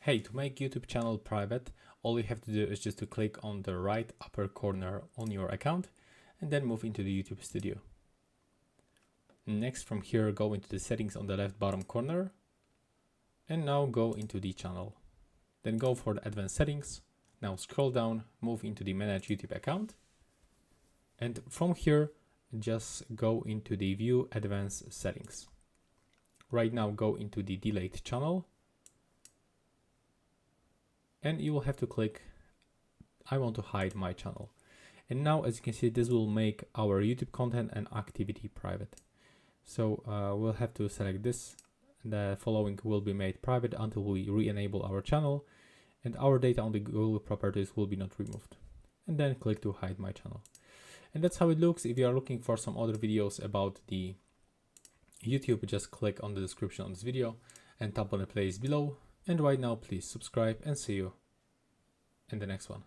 Hey, to make YouTube channel private, all you have to do is just to click on the right upper corner on your account and then move into the YouTube studio. Next, from here, go into the settings on the left bottom corner and now go into the channel. Then go for the advanced settings. Now scroll down, move into the manage YouTube account. And from here, just go into the view advanced settings. Right now, go into the delete channel. And you will have to click, I want to hide my channel. And now, as you can see, this will make our YouTube content and activity private. So we'll have to select this. The following will be made private until we re-enable our channel, and our data on the Google properties will be not removed. And then click to hide my channel. And that's how it looks. If you are looking for some other videos about the YouTube, just click on the description on this video and tap on the playlist below. And right now, please subscribe and see you in the next one.